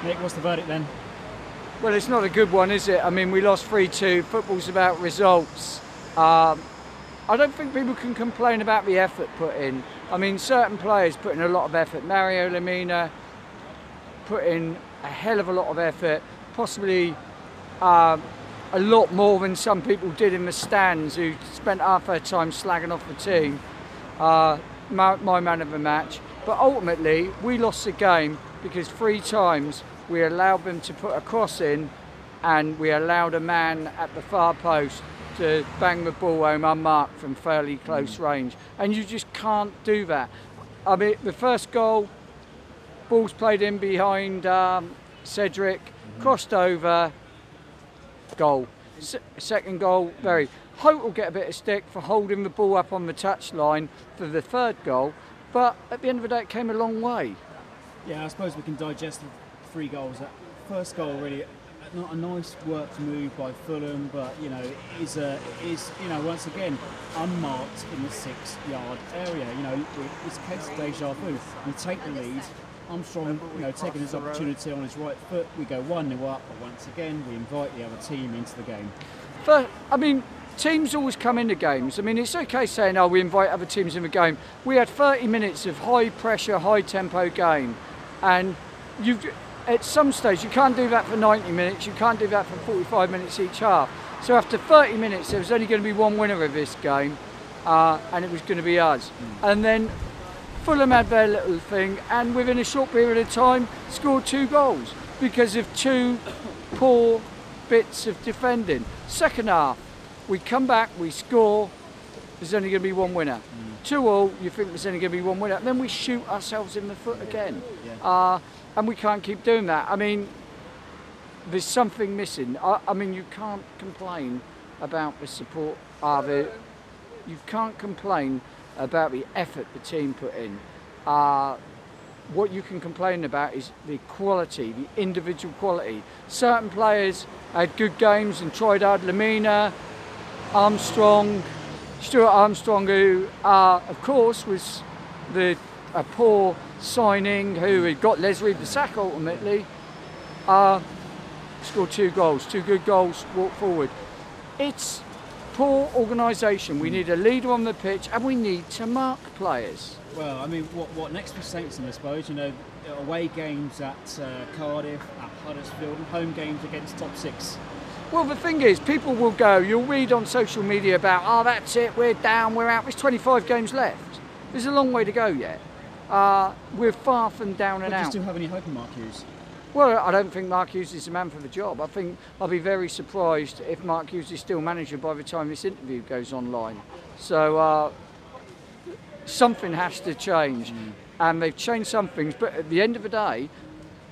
Nick, what's the verdict then? Well, it's not a good one, is it? I mean, we lost 3-2. Football's about results. I don't think people can complain about the effort put in. I mean, certain players put in a lot of effort. Mario Lemina put in a hell of a lot of effort, possibly a lot more than some people did in the stands, who spent half their time slagging off the team. My man of the match. But ultimately, we lost the game because 3 times we allowed them to put a cross in, and we allowed a man at the far post to bang the ball home unmarked from fairly close range. And you just can't do that. I mean, the first goal, ball's played in behind Cedric, crossed over, goal. Second goal, very. Hope will get a bit of stick for holding the ball up on the touchline for the third goal, but at the end of the day, it came a long way. Yeah, I suppose we can digest the 3 goals. That first goal, really, not a nice worked move by Fulham, but you know, is once again unmarked in the 6-yard area. You know, it's a case of deja vu. We take the lead. Armstrong, taking his opportunity on his right foot. We go 1-0 up, but once again, we invite the other team into the game. I mean, teams always come into games. I mean, it's okay saying, oh, we invite other teams in the game. We had 30 minutes of high pressure, high tempo game, and at some stage you can't do that for 90 minutes, you can't do that for 45 minutes each half. So after 30 minutes there was only going to be one winner of this game, and it was going to be us. And then Fulham had their little thing, and within a short period of time scored 2 goals because of 2 poor bits of defending. Second half, we come back, we score, there's only going to be one winner. 2-2, you think there's only going to be one winner, and then we shoot ourselves in the foot again. And we can't keep doing that. I mean, there's something missing. I mean, you can't complain about the support. You can't complain about the effort the team put in. What you can complain about is the quality, the individual quality. Certain players had good games and tried hard. Lemina, Armstrong, Stuart Armstrong, who of course was a poor signing, who had got Les Reed the sack ultimately, scored 2 goals, 2 good goals, walked forward. It's poor organisation. We need a leader on the pitch, and we need to mark players. Well, I mean, what next for Saintston, I suppose, away games at Cardiff, at Huddersfield, and home games against top 6. Well, the thing is, people will go, you'll read on social media about, oh, that's it, we're down, we're out. There's 25 games left. There's a long way to go yet. We're far from down and out. Do you still have any hope in Mark Hughes? Well, I don't think Mark Hughes is the man for the job. I think I'll be very surprised if Mark Hughes is still manager by the time this interview goes online. So something has to change. And they've changed some things, but at the end of the day,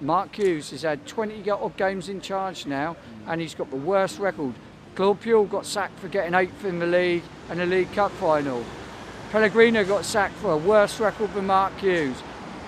Mark Hughes has had 20 odd games in charge now, and he's got the worst record. Claude Puel got sacked for getting 8th in the league and the League Cup final. Pellegrino got sacked for a worse record than Mark Hughes.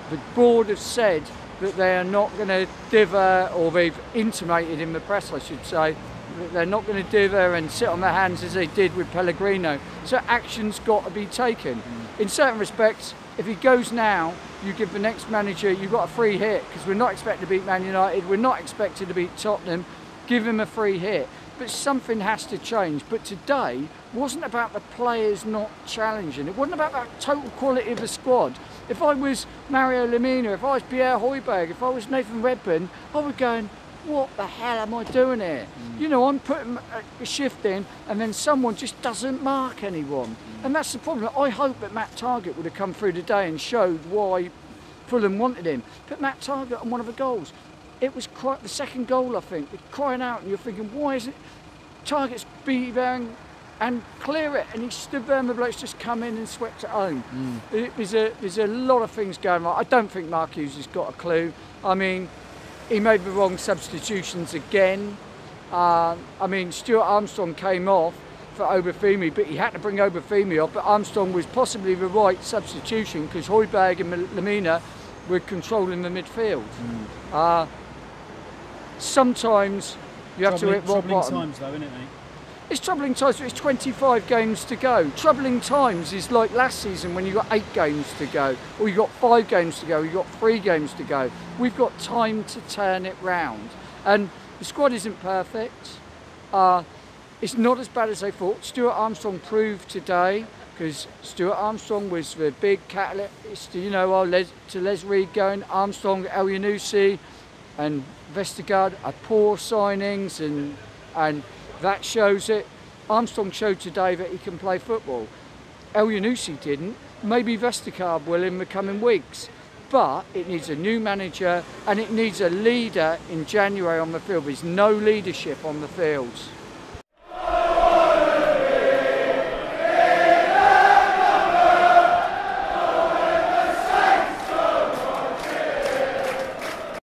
The board have said that they are not going to dither, or they've intimated in the press, I should say, that they're not going to dither and sit on their hands as they did with Pellegrino. So action's got to be taken. In certain respects, if he goes now, you give the next manager, you've got a free hit, because we're not expected to beat Man United, we're not expected to beat Tottenham. Give him a free hit. But something has to change. But today wasn't about the players not challenging. It wasn't about that total quality of the squad. If I was Mario Lemina, if I was Pierre Højbjerg, if I was Nathan Redburn, I would go, what the hell am I doing here? I'm putting a shift in, and then someone just doesn't mark anyone. And that's the problem. I hope that Matt Targett would have come through today and showed why Fulham wanted him. But Matt Targett on one of the goals, it was quite the second goal, I think. It's crying out, and you're thinking, why is it? Target's be there and clear it, and he stood there, and the bloke's just come in and swept it home. There's a lot of things going on. I don't think Mark Hughes has got a clue. I mean, he made the wrong substitutions again. I mean, Stuart Armstrong came off for Obafemi, but he had to bring Obafemi off. But Armstrong was possibly the right substitution because Højbjerg and Lemina were controlling the midfield. Sometimes you have to hit rock bottom. Times though, isn't it, mate? It's troubling times, but it's 25 games to go. Troubling times is like last season when you got 8 games to go, or you got 5 games to go, or you got 3 games to go. We've got time to turn it round. And the squad isn't perfect. It's not as bad as they thought. Stuart Armstrong proved today, because Stuart Armstrong was the big catalyst, you know, to Les Reed going. Armstrong, El Yunusi and Vestergaard are poor signings, and that shows it. Armstrong showed today that he can play football. El Yunusi didn't. Maybe Vestergaard will in the coming weeks. But it needs a new manager, and it needs a leader in January on the field. There's no leadership on the fields.